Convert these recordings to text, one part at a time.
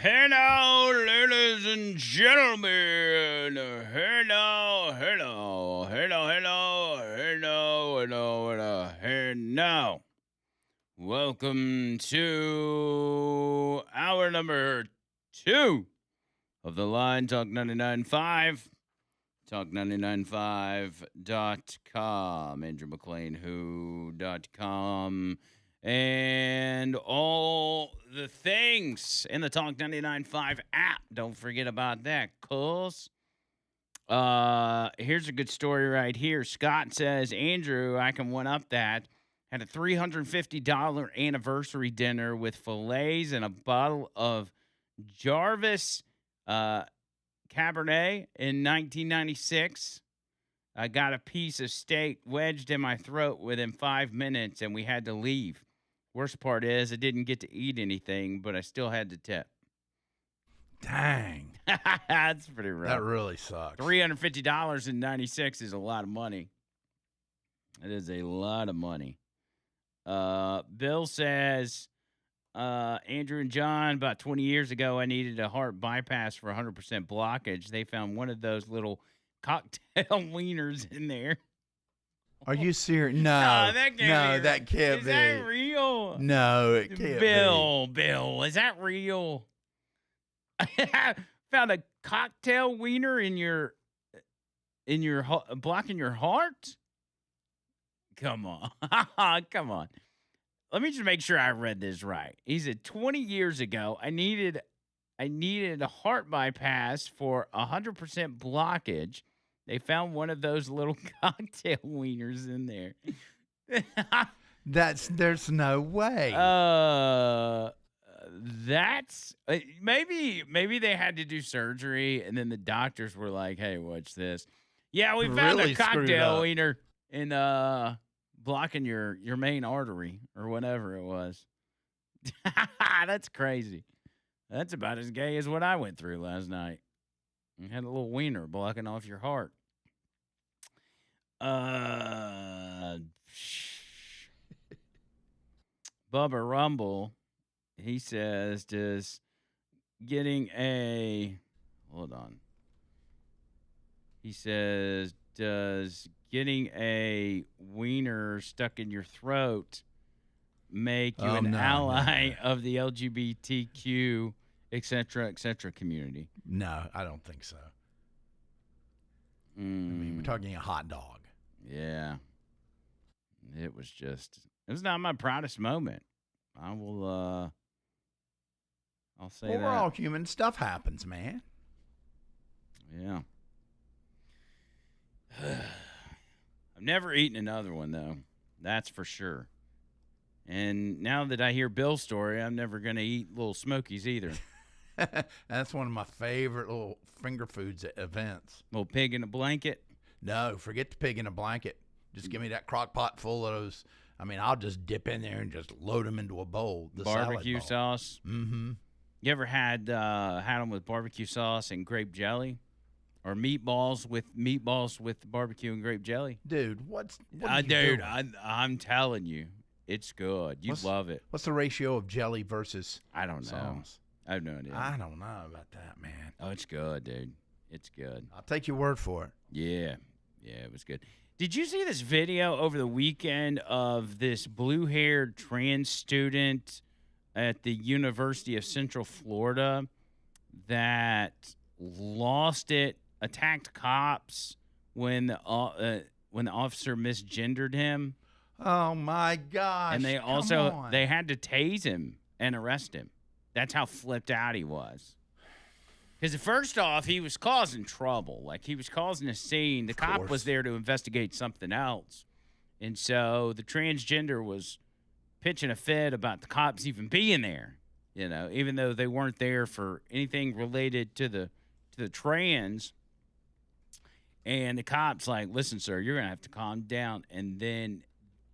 Hello, ladies and gentlemen. Hello. Welcome to hour number 2 of the Line Talk 99.5. Talk995.com. Andrew Mclain, who.com. And all the things in the Talk 99.5 app. Don't forget about that, cuz. Here's a good story right here. Scott says, Andrew, I can one up that. Had a $350 anniversary dinner with fillets and a bottle of Jarvis Cabernet in 1996. I got a piece of steak wedged in my throat within 5 minutes, and we had to leave. Worst part is I didn't get to eat anything, but I still had to tip. Dang. That's pretty rough. That really sucks. $350 in 96 is a lot of money. It is a lot of money. Bill says, Andrew and John, about 20 years ago, I needed a heart bypass for 100% blockage. They found one of those little cocktail wieners in there. Are you serious? No, that can't be. that can't is be. Is that real? No, it can't be. Bill, is that real? Found a cocktail wiener in your blocking your heart? Come on. Come on. Let me just make sure I read this right. He said 20 years ago, I needed a heart bypass for 100% blockage. They found one of those little cocktail wieners in there. There's no way. That's maybe they had to do surgery, and then the doctors were like, "Hey, watch this. Yeah, we found Really a cocktail wiener in blocking your main artery or whatever it was." That's crazy. That's about as gay as what I went through last night. You had a little wiener blocking off your heart. Bubba Rumble, he says, He says, does getting a wiener stuck in your throat make you an ally of the LGBTQ, et cetera, community? No, I don't think so. I mean, we're talking a hot dog. Yeah. It was not my proudest moment. I'll say that. We're all human. Stuff happens, man. Yeah. I've never eaten another one, though. That's for sure. And now that I hear Bill's story, I'm never going to eat little Smokies either. That's one of my favorite little finger foods at events. Little pig in a blanket? No, forget the pig in a blanket. Just give me that crock pot full of those. I mean, I'll just dip in there and just load them into a bowl. The barbecue sauce? Mm-hmm. You ever had them with barbecue sauce and grape jelly? Or meatballs with barbecue and grape jelly? Dude, dude, I'm telling you, it's good. You'd love it. What's the ratio of jelly versus I don't know. sauce? I have no idea. I don't know about that, man. Oh, it's good, dude. It's good. I'll take your word for it. Yeah. Yeah, it was good. Did you see this video over the weekend of this blue-haired trans student at the University of Central Florida that lost it, attacked cops when the officer misgendered him? Oh my gosh! And they had to tase him and arrest him. That's how flipped out he was. Because first off, he was causing trouble. Like, he was causing a scene. The cop was there to investigate something else. And so the transgender was pitching a fit about the cops even being there, even though they weren't there for anything related to the trans. And the cop's like, listen, sir, you're going to have to calm down. And then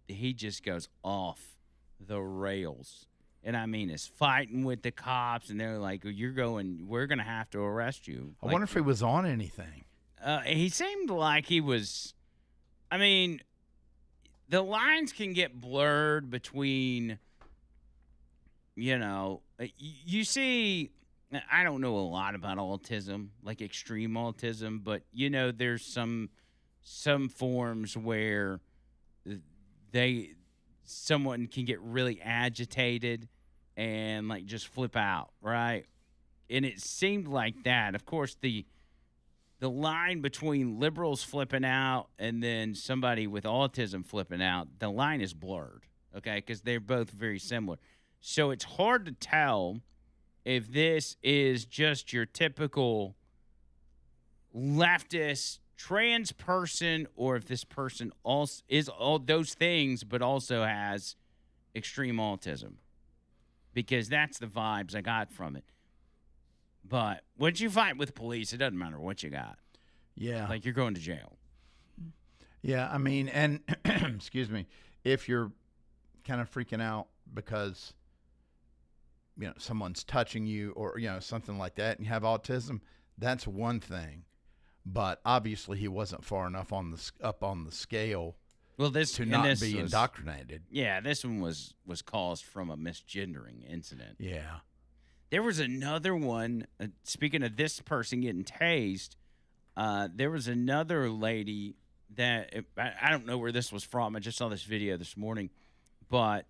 he just goes off the rails. And I mean, is fighting with the cops, and they're like, we're going to have to arrest you. I wonder if he was on anything. He seemed like he was, I mean, the lines can get blurred between, you see I don't know a lot about autism, like extreme autism, but there's some forms where they someone can get really agitated and like just flip out, right? And it seemed like that. Of course, the line between liberals flipping out and then somebody with autism flipping out, the line is blurred, okay? Because they're both very similar. So it's hard to tell if this is just your typical leftist trans person or if this person also is all those things but also has extreme autism, because that's the vibes I got from it. But once you fight with police, it doesn't matter what you got. Yeah. Like, you're going to jail. Yeah, I mean, and excuse me, if you're kind of freaking out because someone's touching you or something like that, and you have autism, that's one thing. But obviously, he wasn't far enough up on the scale. Well, to not be indoctrinated. Yeah, this one was caused from a misgendering incident. Yeah. There was another one. Speaking of this person getting tased, there was another lady that I don't know where this was from. I just saw this video this morning, but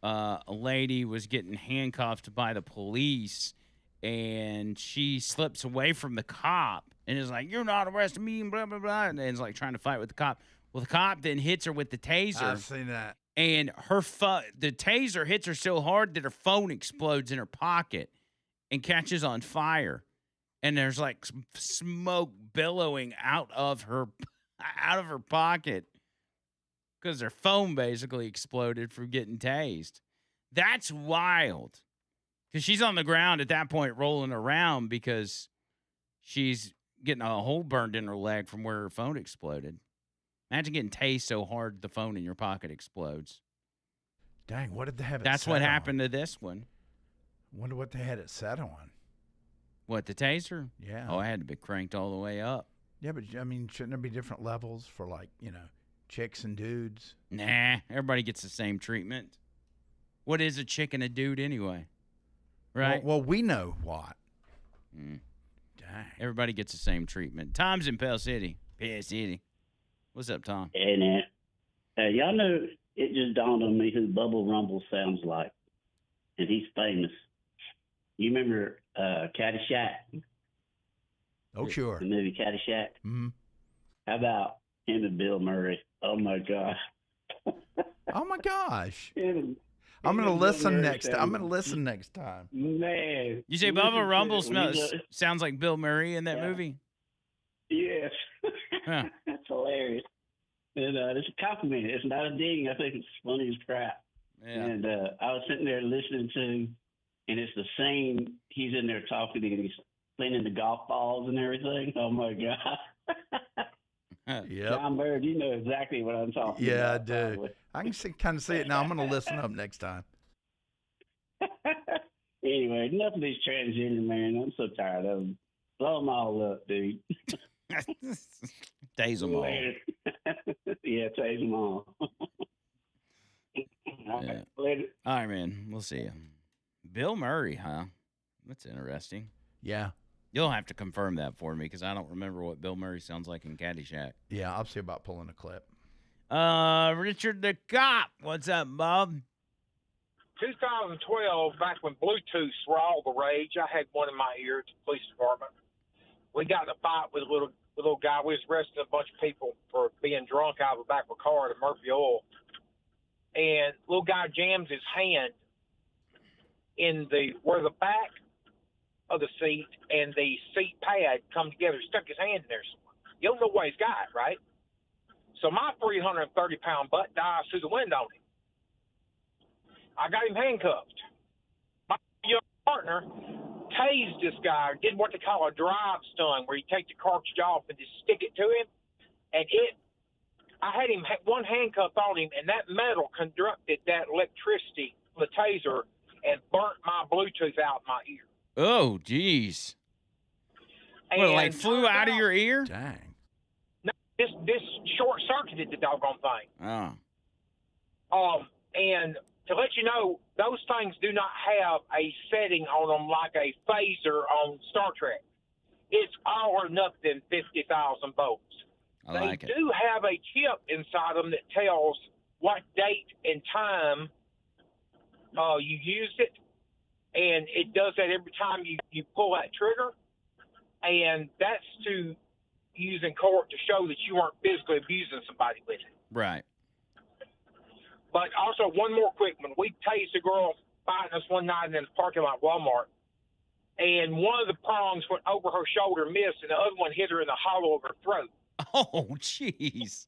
a lady was getting handcuffed by the police, and she slips away from the cop and is like, "You're not arresting me," and blah blah blah, and is like trying to fight with the cop. Well, the cop then hits her with the taser. I've seen that. And the taser hits her so hard that her phone explodes in her pocket and catches on fire. And there's like smoke billowing out of her pocket because her phone basically exploded from getting tased. That's wild. Because she's on the ground at that point rolling around because she's getting a hole burned in her leg from where her phone exploded. Imagine getting tased so hard the phone in your pocket explodes. Dang, what did they have it That's set what on? happened to this one. Wonder what they had it set on. What, the taser? Yeah. Oh, I had to be cranked all the way up. Yeah, but I mean, shouldn't there be different levels for chicks and dudes? Nah, everybody gets the same treatment. What is a chick and a dude anyway? Right? Well, we know what. Mm. Dang. Everybody gets the same treatment. Tom's in Pell City. Pell City. What's up, Tom? Hey, man. Y'all know, it just dawned on me who Bubble Rumble sounds like. And he's famous. You remember Caddyshack? Oh, sure. The movie Caddyshack? Mm-hmm. How about him and Bill Murray? Oh, my gosh. Oh, my gosh. Him I'm going to and listen Bill Murray next time. I'm going to listen next time. Man. You say listen Bubba to Rumble it when he sounds like Bill Murray in that Yeah. movie? Yes. Huh. That's hilarious. And it's a compliment. It's not a ding. I think it's funny as crap. Yeah. And I was sitting there listening to, and it's the same. He's in there talking and he's cleaning the golf balls and everything. Oh my God! Yep. John Bird, you know exactly what I'm talking Yeah, I about. do. Probably. I can kind of see it now. I'm going to listen up next time. Anyway, enough of these transgender, man. I'm so tired of them. Blow them all up, dude. Days them all. Later. Yeah, tase them all. Yeah. Later. All right, man. We'll see you. Bill Murray, huh? That's interesting. Yeah. You'll have to confirm that for me because I don't remember what Bill Murray sounds like in Caddyshack. Yeah, I'll see about pulling a clip. Richard the Cop. What's up, Bob? 2012, back when Bluetooths were all the rage, I had one in my ear at the police department. We got in a fight with a little guy. We was arresting a bunch of people for being drunk out of the back of a car at Murphy Oil. And little guy jams his hand in where the back of the seat and the seat pad come together. He stuck his hand in there. You don't know what he's got, right? So my 330-pound butt dives through the window on him. I got him handcuffed. My young partner tased this guy, did what they call a drive stun, where you take the cartridge off and just stick it to him. And I had him one handcuff on him, and that metal conducted that electricity from the taser and burnt my Bluetooth out my ear. Oh, jeez. What, And like flew out of your ear? Dang. No, this short circuited the doggone thing. Oh. And to let you know, those things do not have a setting on them like a phaser on Star Trek. It's all or nothing 50,000 volts. I like they it. do have a chip inside them that tells what date and time you used it, and it does that every time you pull that trigger, and that's to use in court to show that you weren't physically abusing somebody with it. Right. But also, one more quick one. We tased a girl fighting us one night in the parking lot at Walmart, and one of the prongs went over her shoulder, missed, and the other one hit her in the hollow of her throat. Oh, jeez.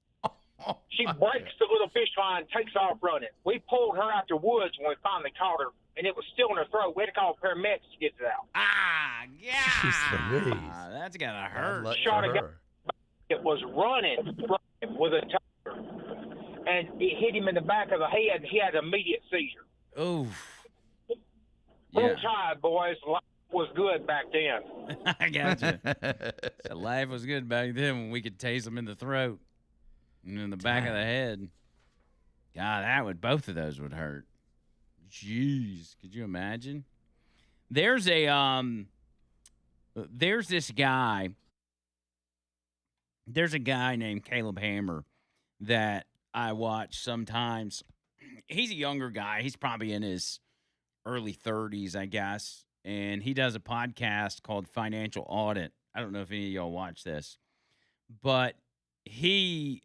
She breaks the little fish line, takes off running. We pulled her out the woods when we finally caught her, and it was still in her throat. We had to call paramedics to get it out. Ah, yeah. Jeez Louise. That's got to Bad hurt. luck Shot for a guy. her. It was running with a taser, and it hit him in the back of the head, and he had an immediate seizure. Oof. Full Yeah. tide, boys. Life was good back then. I got you. So life was good back then when we could tase them in the throat and in the back of the head. God, both of those would hurt. Jeez, could you imagine? There's this guy. There's a guy named Caleb Hammer that I watch sometimes. He's a younger guy. He's probably in his early 30s, I guess. And he does a podcast called Financial Audit. I don't know if any of y'all watch this, but he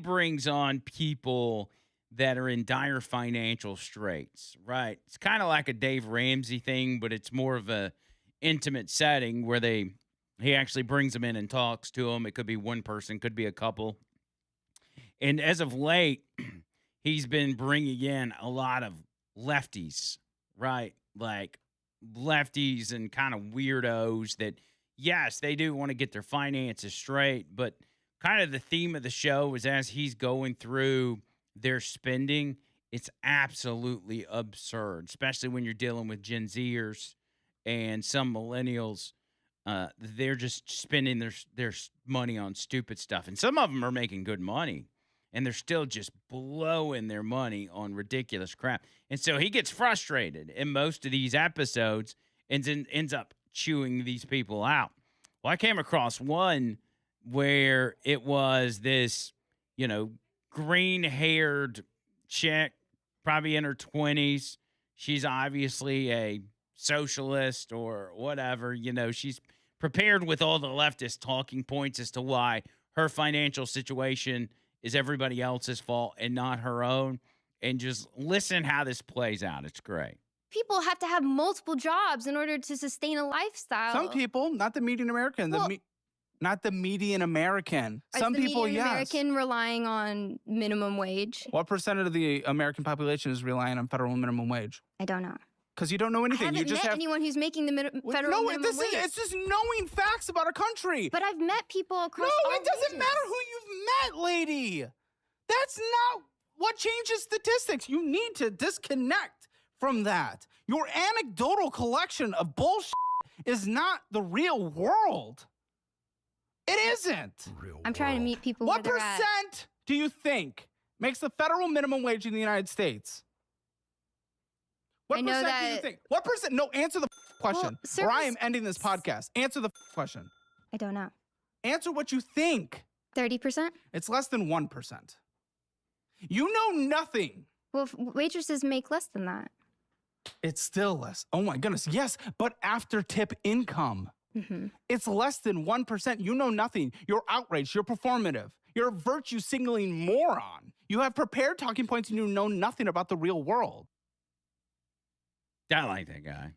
brings on people that are in dire financial straits, right? It's kind of like a Dave Ramsey thing, but it's more of a intimate setting where he actually brings them in and talks to them. It could be one person, could be a couple. And as of late, he's been bringing in a lot of lefties, right? Like lefties and kind of weirdos that, yes, they do want to get their finances straight, but kind of the theme of the show is as he's going through their spending, it's absolutely absurd, especially when you're dealing with Gen Zers and some millennials. They're just spending their money on stupid stuff. And some of them are making good money, and they're still just blowing their money on ridiculous crap. And so he gets frustrated in most of these episodes and ends up chewing these people out. Well, I came across one where it was this, green-haired chick, probably in her 20s. She's obviously a socialist or whatever. She's prepared with all the leftist talking points as to why her financial situation is everybody else's fault and not her own. And just listen how this plays out. It's great. People have to have multiple jobs in order to sustain a lifestyle. Some people, not the median American. Not the median American. Is Some the people, median yes. American relying on minimum wage? What percent of the American population is relying on federal minimum wage? I don't know. Because you don't know I anything. haven't You just met have anyone who's making the federal minimum wage. It's just knowing facts about a country. But I've met people across No, all it doesn't wages. matter who you've met, lady. That's not what changes statistics. You need to disconnect from that. Your anecdotal collection of bullshit is not the real world. It isn't. I'm trying to meet people What where they're at. percent do you think makes the federal minimum wage in the United States? What I know percent do you that- think? What percent? No, answer the question, or I am service- ending this podcast. Answer the question. I don't know. Answer what you think. 30%? It's less than 1%. You know nothing. Well, waitresses make less than that. It's still less. Oh my goodness. Yes, but after tip income, Mm-hmm. it's less than 1%. You know nothing. You're outraged. You're performative. You're a virtue signaling moron. You have prepared talking points and you know nothing about the real world. I like that guy.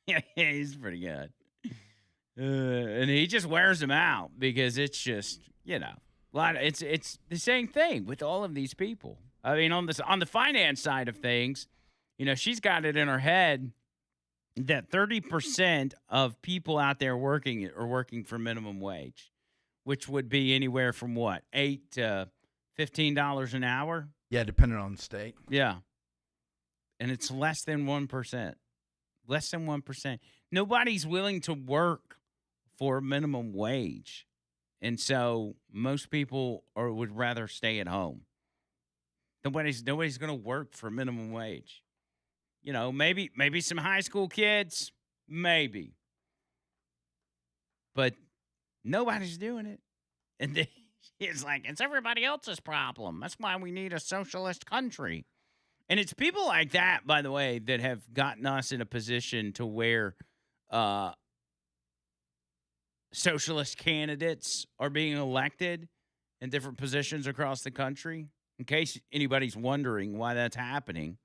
Yeah, he's pretty good. And he just wears them out because it's just, it's the same thing with all of these people. I mean, on the finance side of things, she's got it in her head that 30% of people out there working are working for minimum wage, which would be anywhere from what, $8 to $15 an hour? Yeah, depending on the state. Yeah. And it's less than 1%. Less than 1%. Nobody's willing to work for minimum wage. And so most people would rather stay at home. Nobody's going to work for minimum wage. You know, maybe some high school kids, maybe. But nobody's doing it. And then it's like, it's everybody else's problem. That's why we need a socialist country. And it's people like that, by the way, that have gotten us in a position to where socialist candidates are being elected in different positions across the country. In case anybody's wondering why that's happening,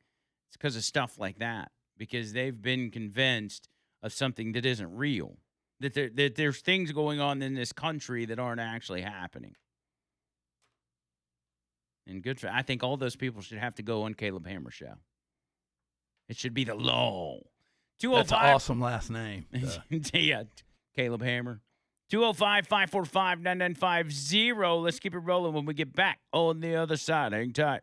it's because of stuff like that. Because they've been convinced of something that isn't real. That there's things going on in this country that aren't actually happening. And I think all those people should have to go on Caleb Hammer show. It should be the law. 205. That's an awesome last name. Yeah, Caleb Hammer. 205-545-9950. Let's keep it rolling when we get back on the other side. Hang tight.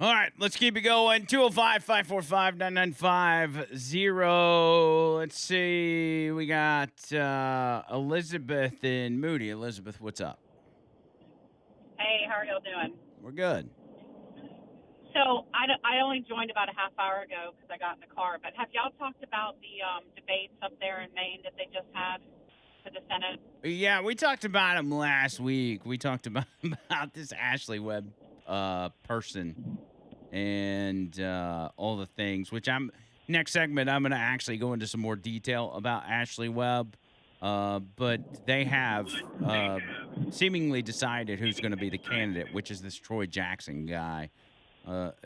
All right, let's keep it going. 205-545-9950. Let's see. We got Elizabeth in Moody. Elizabeth, what's up? Hey, how are y'all doing? We're good. So I only joined about a half hour ago because I got in the car. But have y'all talked about the debates up there in Maine that they just had for the Senate? Yeah, we talked about him last week. We talked about this Ashley Webb person and all the things, which next segment, I'm going to actually go into some more detail about Ashley Webb. But they have seemingly decided who's going to be the candidate, which is this Troy Jackson guy,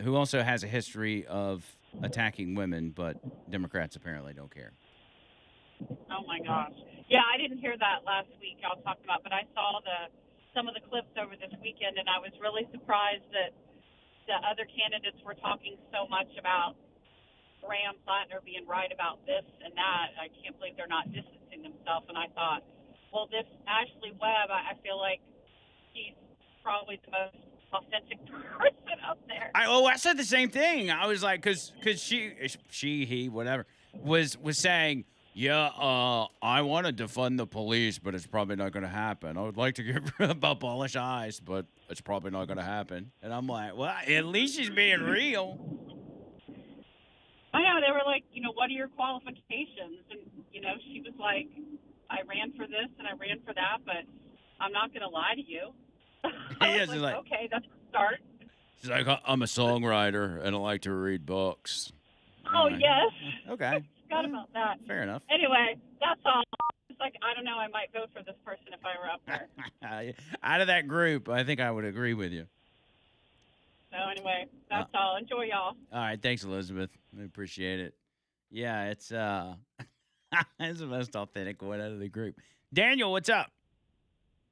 who also has a history of attacking women, but Democrats apparently don't care. Oh my gosh. Yeah, I didn't hear that last week y'all talked about, but I saw some of the clips over this weekend, and I was really surprised that the other candidates were talking so much about Graham Plattner being right about this and that. I can't believe they're not distancing themselves. And I thought, well, this Ashley Webb, I feel like she's probably the most authentic person up there. I said the same thing. I was like, because he, whatever, was saying, yeah, I want to defund the police, but it's probably not going to happen. I would like to abolish ICE, but it's probably not going to happen. And I'm like, well, at least she's being real. I know. They were like, what are your qualifications? And, she was like, I ran for this and I ran for that, but I'm not going to lie to you. I was like, okay, that's a start. She's like, I'm a songwriter and I like to read books. Oh, yes. Okay. Forgot about that. Fair enough. Anyway, that's all. It's like, I don't know, I might vote for this person if I were up there. Out of that group, I think I would agree with you. So anyway, that's all. Enjoy, y'all. All right. Thanks, Elizabeth. I appreciate it. Yeah, it's it's the most authentic one out of the group. Daniel, what's up?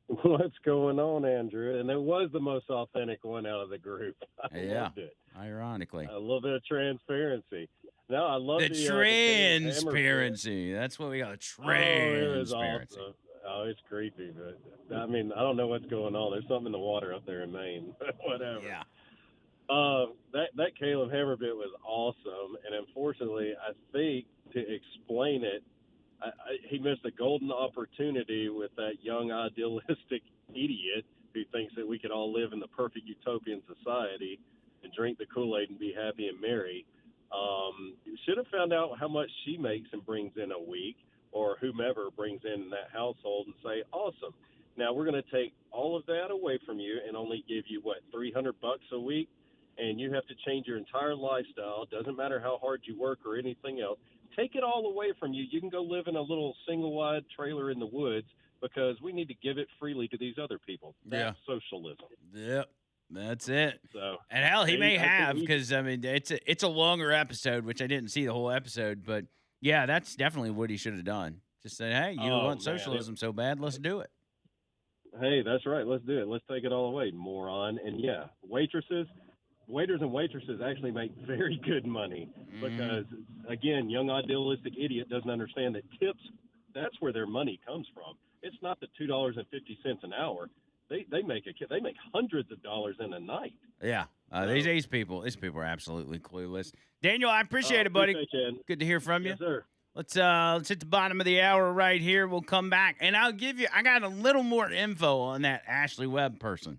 What's going on, Andrew? And it was the most authentic one out of the group. I loved it. Ironically. A little bit of transparency. No, I love the transparency. That's what we got. Transparency. Awesome. Oh, it's creepy, but I mean, I don't know what's going on. There's something in the water up there in Maine. Whatever. Yeah. That Caleb Hammer bit was awesome, and unfortunately, I think to explain it, he missed a golden opportunity with that young idealistic idiot who thinks that we could all live in the perfect utopian society and drink the Kool-Aid and be happy and merry. Should have found out how much she makes and brings in a week, or whomever brings in that household, and say, awesome. Now we're going to take all of that away from you and only give you, $300 a week? And you have to change your entire lifestyle. Doesn't matter how hard you work or anything else. Take it all away from you. You can go live in a little single-wide trailer in the woods because we need to give it freely to these other people. That's socialism. Yep. That's it. So, and hell, he may have, because I mean, it's a longer episode, which I didn't see the whole episode, but yeah, that's definitely what he should have done. Just say, hey, you want socialism so bad, let's do it. Hey, that's right. Let's do it. Let's take it all away, moron. And yeah, waiters and waitresses actually make very good money because, again, young idealistic idiot doesn't understand that tips, that's where their money comes from. It's not the $2.50 an hour. They make hundreds of dollars in a night. Yeah, these people are absolutely clueless. Daniel, I appreciate it, buddy. Good to hear from you. Yes, sir. Let's hit the bottom of the hour right here. We'll come back, and I got a little more info on that Ashley Webb person.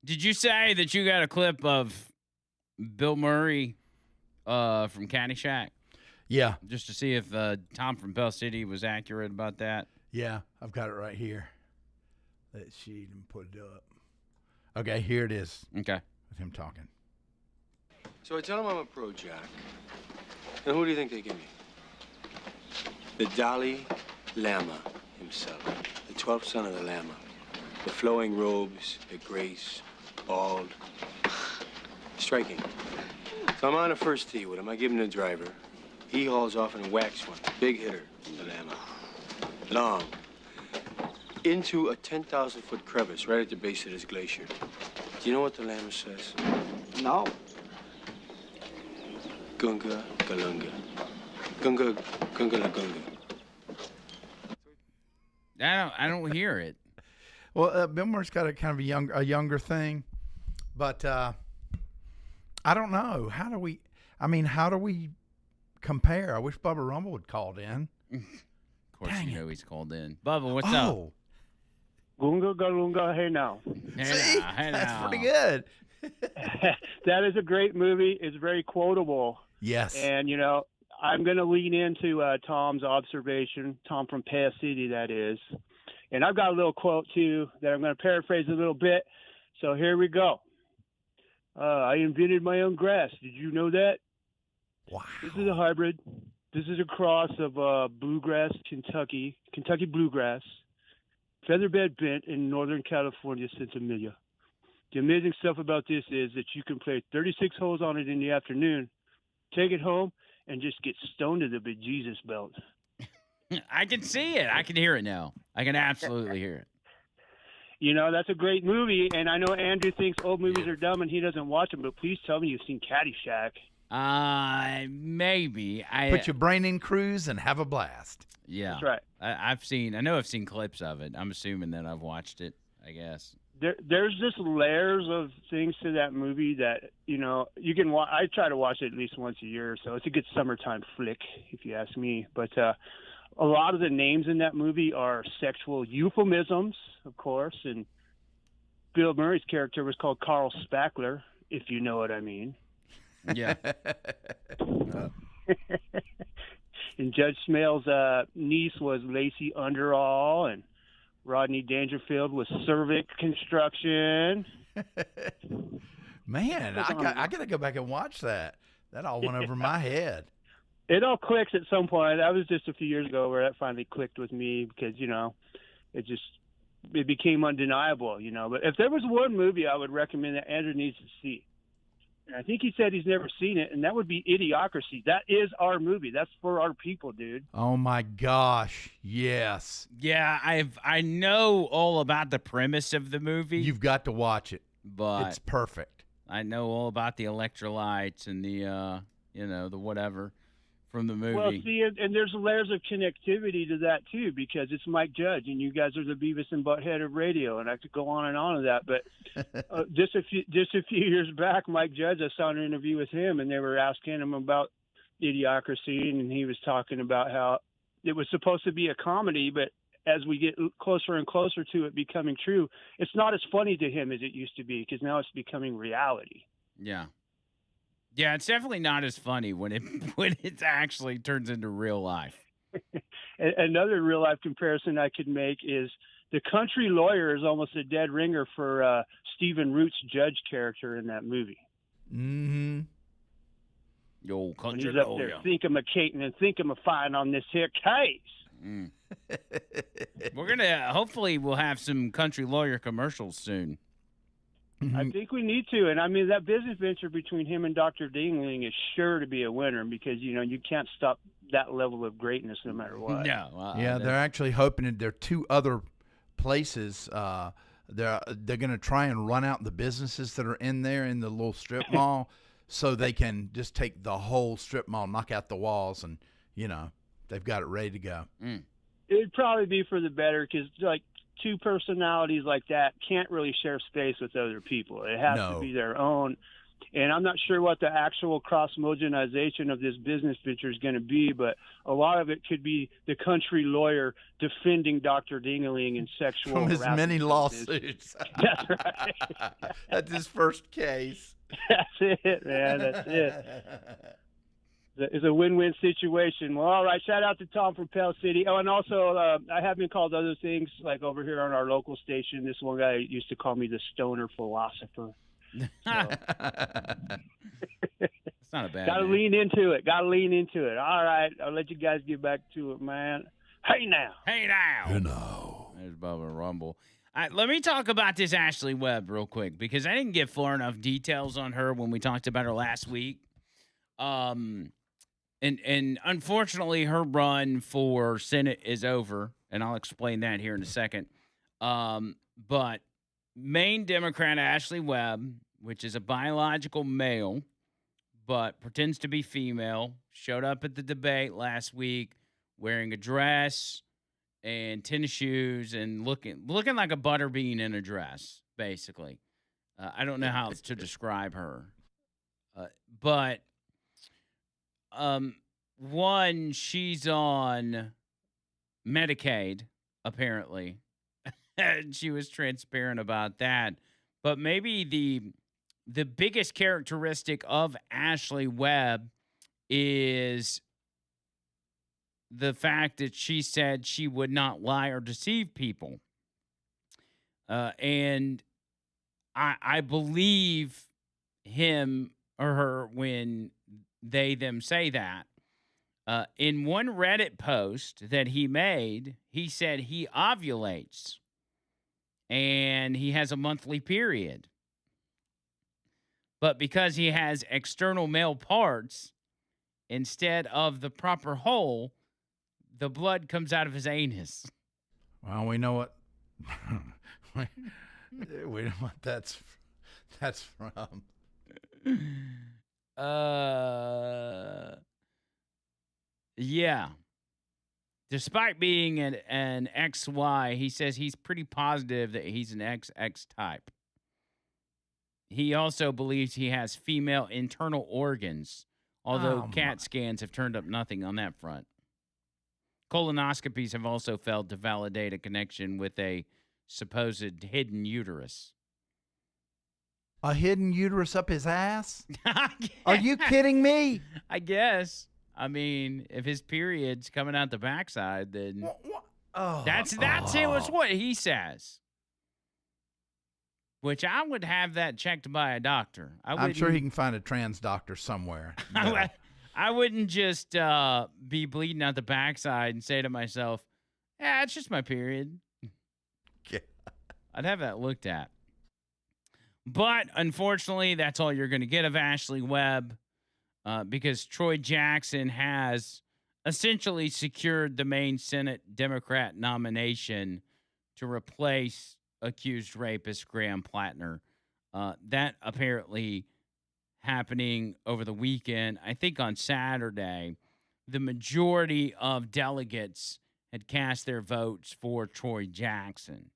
Did you say that you got a clip of Bill Murray from Caddyshack? Yeah. Just to see if Tom from Bell City was accurate about that. Yeah, I've got it right here. Let's see and put it up. Okay, here it is. Okay. With him talking. So I tell him I'm a pro, Jack. And who do you think they give me? The Dalai Lama himself. The 12th son of the Lama. The flowing robes, the grace, bald. Striking. So I'm on a first tee with him. I give him the driver. He hauls off and whacks one. Big hitter, the Lama. Long. Into a 10,000-foot crevice right at the base of this glacier. Do you know what the Lama says? No. Gunga Galunga. Gunga Gunga La Gunga. I don't hear it. Well, Bill Murray's got a kind of a younger thing, but I don't know. How do we compare? I wish Bubba Rumble had called in. Of course, Dang you it. know he's called in. Bubba, what's up? Oh, Gunga Galunga, hey now. Hey see, now, hey that's now. pretty good. That is a great movie. It's very quotable. Yes. And, I'm going to lean into Tom's observation, Tom from Pass City, that is. And I've got a little quote, too, that I'm going to paraphrase a little bit. So here we go. I invented my own grass. Did you know that? Wow. This is a hybrid. This is a cross of bluegrass, Kentucky bluegrass, featherbed bent in Northern California, Centimiglia. The amazing stuff about this is that you can play 36 holes on it in the afternoon, take it home, and just get stoned to the bejesus belt. I can see it. I can hear it now. I can absolutely hear it. That's a great movie, and I know Andrew thinks old movies are dumb and he doesn't watch them, but please tell me you've seen Caddyshack. Maybe. Put your brain in cruise and have a blast. Yeah. That's right. I know I've seen clips of it. I'm assuming that I've watched it, I guess. There's just layers of things to that movie that, you can watch. I try to watch it at least once a year, so it's a good summertime flick, if you ask me. But a lot of the names in that movie are sexual euphemisms, of course, and Bill Murray's character was called Carl Spackler, if you know what I mean. Yeah. And Judge Smale's niece was Lacey Underall, and Rodney Dangerfield was Cervic Construction. Man, I got to go back and watch that. That all went over my head. It all clicks at some point. That was just a few years ago where that finally clicked with me because, it became undeniable, But if there was one movie I would recommend that Andrew needs to see, and I think he said he's never seen it, and that would be Idiocracy. That is our movie. That's for our people, dude. Oh, my gosh. Yes. Yeah, I know all about the premise of the movie. You've got to watch it. But it's perfect. I know all about the electrolytes and the, the whatever from the movie. Well, see, and there's layers of connectivity to that, too, because it's Mike Judge, and you guys are the Beavis and Butthead of radio, and I could go on and on of that. But just a few years back, Mike Judge, I saw an interview with him, and they were asking him about Idiocracy, and he was talking about how it was supposed to be a comedy, but as we get closer and closer to it becoming true, it's not as funny to him as it used to be because now it's becoming reality. Yeah. Yeah, it's definitely not as funny when it actually turns into real life. Another real life comparison I could make is the country lawyer is almost a dead ringer for Stephen Root's Judge character in that movie. Mm-hmm. Yo, When country he's up lawyer. there thinking and thinking of fine on this here case. Mm. We're gonna hopefully we'll have some country lawyer commercials soon. I think we need to, and I mean that business venture between him and Dr. Dingling is sure to be a winner because you can't stop that level of greatness no matter what. No, yeah, they're actually hoping that there are two other places. They're going to try and run out the businesses that are in there in the little strip mall, so they can just take the whole strip mall, knock out the walls, and they've got it ready to go. Mm. It'd probably be for the better because two personalities like that can't really share space with other people. It has to be their own And I'm not sure what the actual cross-mogenization of this business picture is going to be, but a lot of it could be the country lawyer defending Dr. Dingaling in sexual From his harassment many cases. lawsuits. That's right. That's his first case. That's it, man. That's it. It's a win-win situation. Well, all right. Shout out to Tom from Pell City. Oh, and also, I have been called other things, like over here on our local station. This one guy used to call me the stoner philosopher. It's not a bad Got to name. lean into it. Got to lean into it. All right. I'll let you guys get back to it, man. Hey, now. Hey, now. You know. There's Bubba Rumble. Let me talk about this Ashley Webb real quick, because I didn't get far enough details on her when we talked about her last week. And unfortunately, her run for Senate is over, and I'll explain that here in a second. But Maine Democrat Ashley Webb, which is a biological male, but pretends to be female, showed up at the debate last week wearing a dress and tennis shoes and looking like a butterbean in a dress, basically. I don't know how to describe her. But one, she's on Medicaid, apparently. And she was transparent about that. But maybe the biggest characteristic of Ashley Webb is the fact that she said she would not lie or deceive people. And I believe him or her when they them say that. In one Reddit post that he made, he said he ovulates and he has a monthly period. But because he has external male parts instead of the proper hole, the blood comes out of his anus. Well, we know what we know what that's from. Yeah. Despite being an XY, he says he's pretty positive that he's an XX type. He also believes he has female internal organs, although CAT scans have turned up nothing on that front. Colonoscopies have also failed to validate a connection with a supposed hidden uterus. A hidden uterus up his ass? Are you kidding me? I guess. I mean, if his period's coming out the backside, then that's it. Was what he says. Which I would have that checked by a doctor. I'm sure he can find a trans doctor somewhere. I wouldn't just be bleeding out the backside and say to myself, "Yeah, it's just my period." Yeah. I'd have that looked at. But unfortunately, that's all you're going to get of Ashley Webb. Because Troy Jackson has essentially secured the Maine Senate Democrat nomination to replace accused rapist Graham Plattner. That apparently happening over the weekend. I think on Saturday, the majority of delegates had cast their votes for Troy Jackson.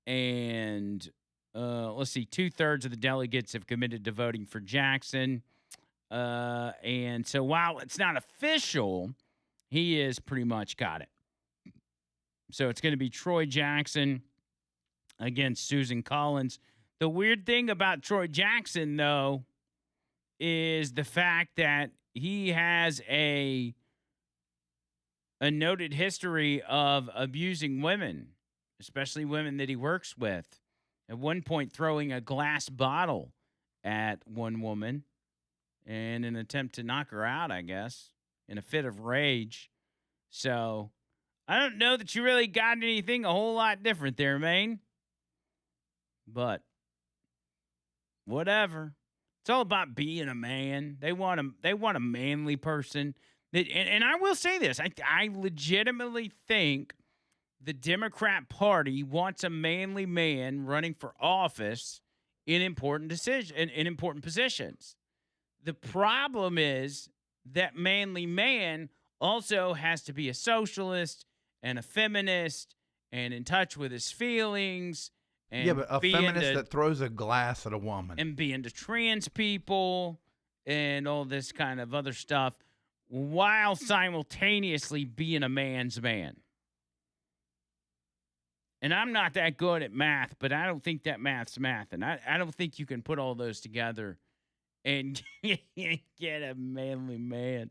And let's see, 2/3 of the delegates have committed to voting for Jackson. And so while it's not official, he is pretty much got it. So it's going to be Troy Jackson against Susan Collins. The weird thing about Troy Jackson, though, is the fact that he has a noted history of abusing women, especially women that he works with. At one point, throwing a glass bottle at one woman in an attempt to knock her out, I guess, in a fit of rage. So I don't know that you really got anything a whole lot different there, Maine. But whatever. It's all about being a man. They want a manly person. And I will say this. I legitimately think the Democrat Party wants a manly man running for office in important positions. The problem is that manly man also has to be a socialist and a feminist and in touch with his feelings And Yeah, but a be feminist into, that throws a glass at a woman. and be into trans people and all this kind of other stuff while simultaneously being a man's man. And I'm not that good at math, but I don't think that math's math. And I don't think you can put all those together and get a manly man.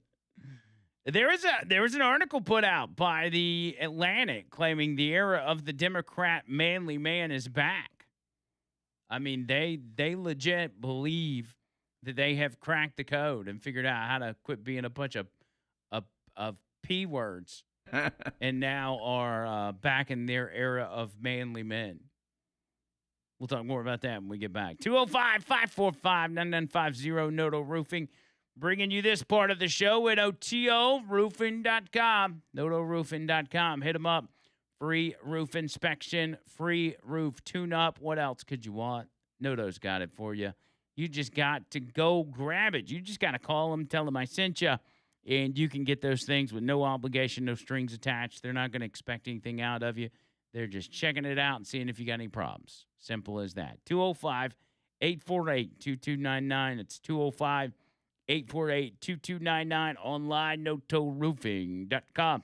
There was an article put out by the Atlantic claiming the era of the Democrat manly man is back. I mean, they legit believe that they have cracked the code and figured out how to quit being a bunch of P words and now are back in their era of manly men. We'll talk more about that when we get back. 205-545-9950, Noto Roofing. Bringing you this part of the show at OTOroofing.com. NotoRoofing.com. Hit them up. Free roof inspection, free roof tune-up. What else could you want? Noto's got it for you. You just got to go grab it. You just got to call them, tell them I sent you, and you can get those things with no obligation, no strings attached. They're not going to expect anything out of you. They're just checking it out and seeing if you got any problems. Simple as that. 205-848-2299. It's 205-848-2299. Online, notoroofing.com.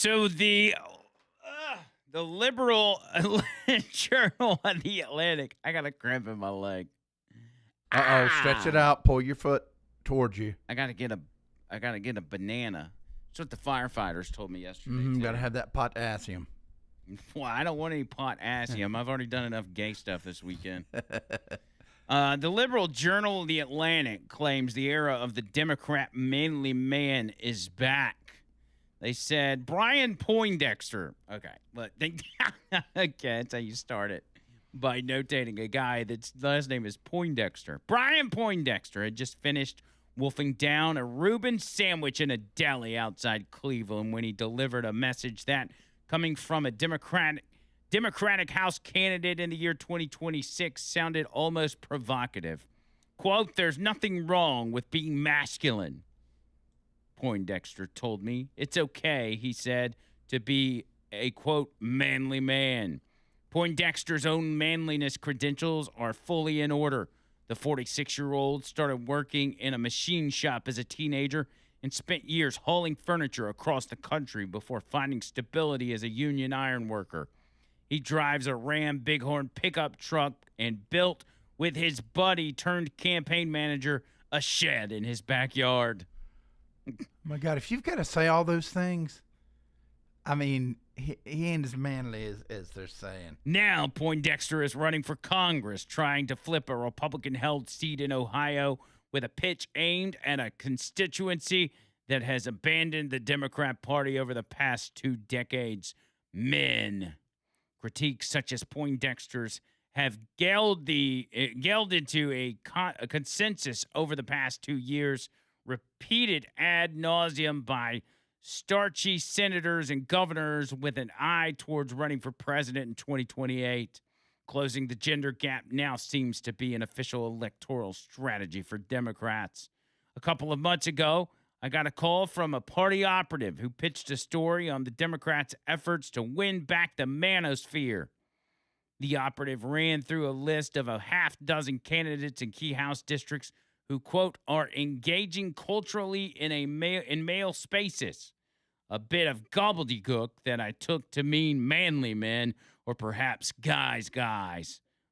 So the liberal journal of the Atlantic. I got a cramp in my leg. Stretch it out. Pull your foot towards you. I gotta get a banana. That's what the firefighters told me yesterday. Gotta have that potassium. Well, I don't want any potassium. I've already done enough gay stuff this weekend. The liberal journal of the Atlantic claims the era of the Democrat manly man is back. They said Brian Poindexter. Okay, okay, that's how you start it, by notating a guy that's last name is Poindexter. Brian Poindexter had just finished wolfing down a Reuben sandwich in a deli outside Cleveland when he delivered a message that, coming from a Democratic House candidate in the year 2026, sounded almost provocative. Quote, "There's nothing wrong with being masculine," Poindexter told me. "It's okay," he said, "to be a, quote, manly man." Poindexter's own manliness credentials are fully in order. The 46-year-old started working in a machine shop as a teenager and spent years hauling furniture across the country before finding stability as a union iron worker. He drives a Ram Bighorn pickup truck and built, with his buddy turned campaign manager, a shed in his backyard. My God, if you've got to say all those things, I mean, he ain't as manly as they're saying. Now Poindexter is running for Congress, trying to flip a Republican-held seat in Ohio with a pitch aimed at a constituency that has abandoned the Democrat Party over the past 2 decades. Men. Critiques such as Poindexter's have gelled into a consensus over the past 2 years, repeated ad nauseum by starchy senators and governors with an eye towards running for president in 2028. Closing the gender gap now seems to be an official electoral strategy for Democrats. A couple of months ago, I got a call from a party operative who pitched a story on the Democrats' efforts to win back the manosphere. The operative ran through a list of a half dozen candidates in key House districts who, quote, are engaging culturally in male spaces. A bit of gobbledygook that I took to mean manly men, or perhaps guys.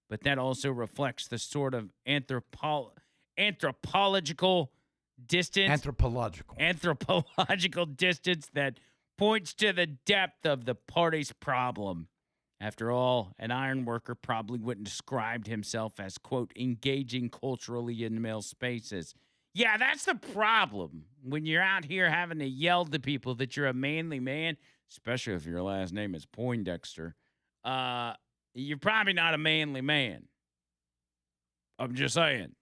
But that also reflects the sort of anthropological distance that points to the depth of the party's problem. After all, an iron worker probably wouldn't describe himself as, quote, engaging culturally in male spaces. Yeah, that's the problem. When you're out here having to yell to people that you're a manly man, especially if your last name is Poindexter, you're probably not a manly man. I'm just saying.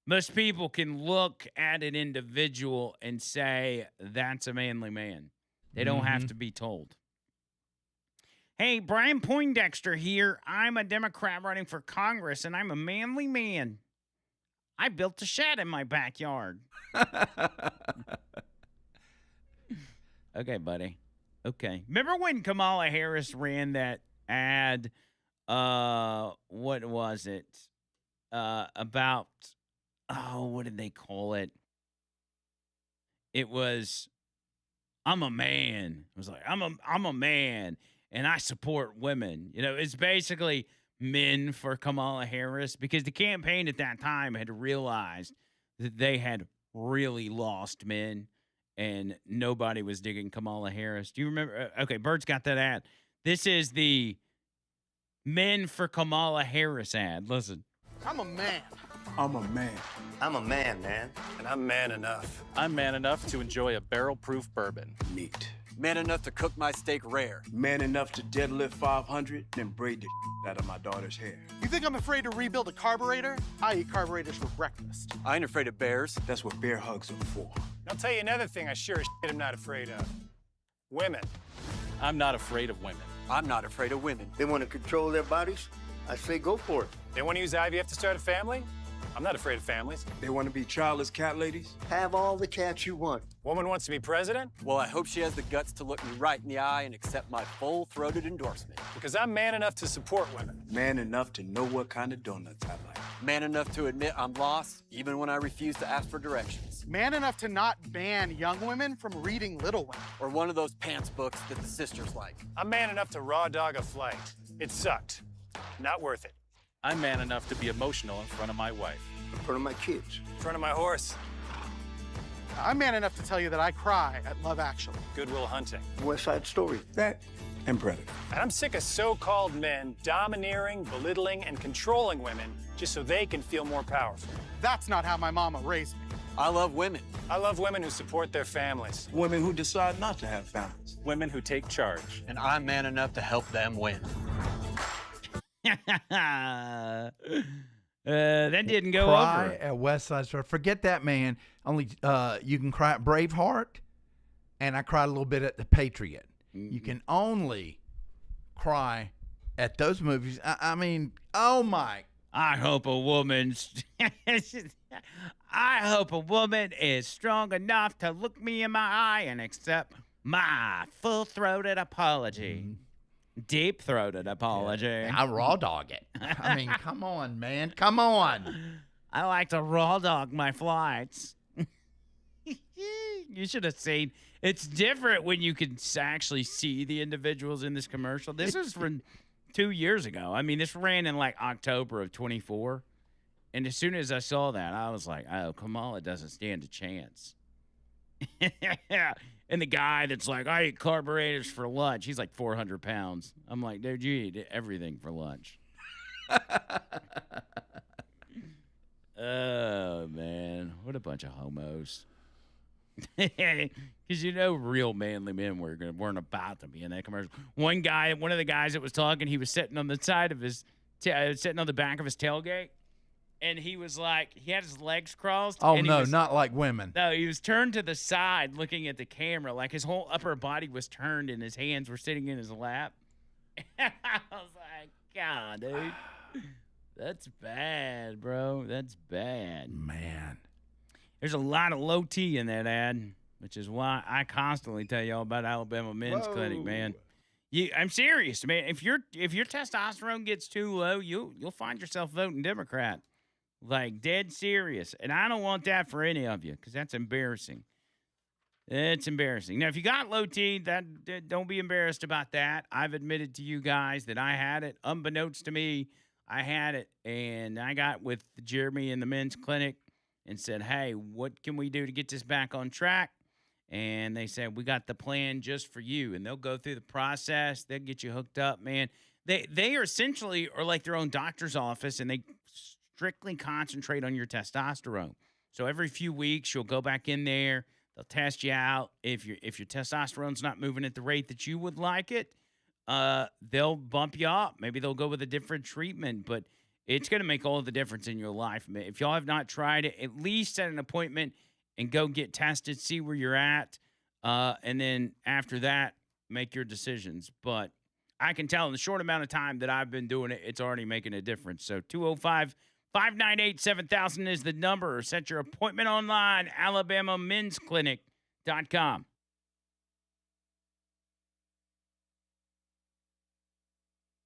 Most people can look at an individual and say, that's a manly man. They don't have to be told. Hey, Brian Poindexter here. I'm a Democrat running for Congress, and I'm a manly man. I built a shed in my backyard. Okay, buddy. Okay. Remember when Kamala Harris ran that ad? What was it? About, what did they call it? It was, I'm a man. It was like, I'm a man, and I support women. You know, it's basically men for Kamala Harris, because the campaign at that time had realized that they had really lost men and nobody was digging Kamala Harris. Do you remember? Okay, Bert's got that ad. This is the men for Kamala Harris ad. Listen. I'm a man. I'm a man. I'm a man, man. And I'm man enough. I'm man enough to enjoy a barrel-proof bourbon. Neat. Man enough to cook my steak rare. Man enough to deadlift 500, then braid the out of my daughter's hair. You think I'm afraid to rebuild a carburetor? I eat carburetors for breakfast. I ain't afraid of bears. That's what bear hugs are for. I'll tell you another thing I sure as shit am not afraid of. Women. I'm not afraid of women. I'm not afraid of women. They want to control their bodies? I say go for it. They want to use IVF to start a family? I'm not afraid of families. They want to be childless cat ladies? Have all the cats you want. Woman wants to be president? Well, I hope she has the guts to look me right in the eye and accept my full-throated endorsement. Because I'm man enough to support women. Man enough to know what kind of donuts I like. Man enough to admit I'm lost, even when I refuse to ask for directions. Man enough to not ban young women from reading Little Women. Or one of those pants books that the sisters like. I'm man enough to raw dog a flight. It sucked. Not worth it. I'm man enough to be emotional in front of my wife. In front of my kids. In front of my horse. I'm man enough to tell you that I cry at Love Actually. Good Will Hunting. West Side Story. That and Predator. And I'm sick of so-called men domineering, belittling, and controlling women just so they can feel more powerful. That's not how my mama raised me. I love women. I love women who support their families. Women who decide not to have families. Women who take charge. And I'm man enough to help them win. That didn't go Cry over. at West Side Story. Forget that, man. Only you can cry at Braveheart, and I cried a little bit at The Patriot. You can only cry at those movies. I mean, oh my! I hope a woman's. I hope a woman is strong enough to look me in my eye and accept my full-throated apology. Deep-throated apology. Yeah, I raw dog it. I mean, come on, man. Come on. I like to raw dog my flights. You should have seen. It's different when you can actually see the individuals in this commercial. This is from 2 years ago. I mean, this ran in like October of 24. And as soon as I saw that, I was like, oh, Kamala doesn't stand a chance. And the guy that's like, I eat carburetors for lunch. He's like 400 pounds. I'm like, dude, you eat everything for lunch. Oh, man. What a bunch of homos. Because you know real manly men weren't about to be in that commercial. One of the guys that was talking, he was sitting on the side of his, sitting on the back of his tailgate. And he was like, he had his legs crossed. Oh, and no, not like women. No, he was turned to the side looking at the camera. Like his whole upper body was turned and his hands were sitting in his lap. I was like, God, dude. That's bad, bro. That's bad. Man. There's a lot of low T in that ad, which is why I constantly tell y'all about Alabama Men's Clinic, man. I'm serious, man. If your testosterone gets too low, you'll find yourself voting Democrat. Like, dead serious. And I don't want that for any of you because that's embarrassing. It's embarrassing. Now, if you got low T, don't be embarrassed about that. I've admitted to you guys that I had it. Unbeknownst to me, I had it. And I got with Jeremy in the men's clinic and said, hey, what can we do to get this back on track? And they said, we got the plan just for you. And they'll go through the process. They'll get you hooked up, man. They are essentially are like their own doctor's office, and they strictly concentrate on your testosterone. So every few weeks, you'll go back in there. They'll test you out. If your testosterone's not moving at the rate that you would like it, they'll bump you up. Maybe they'll go with a different treatment, but it's going to make all the difference in your life. If y'all have not tried it, at least set an appointment and go get tested, see where you're at, and then after that, make your decisions. But I can tell in the short amount of time that I've been doing it, it's already making a difference. So 205-598-7000 is the number. Or set your appointment online, alabamamensclinic.com.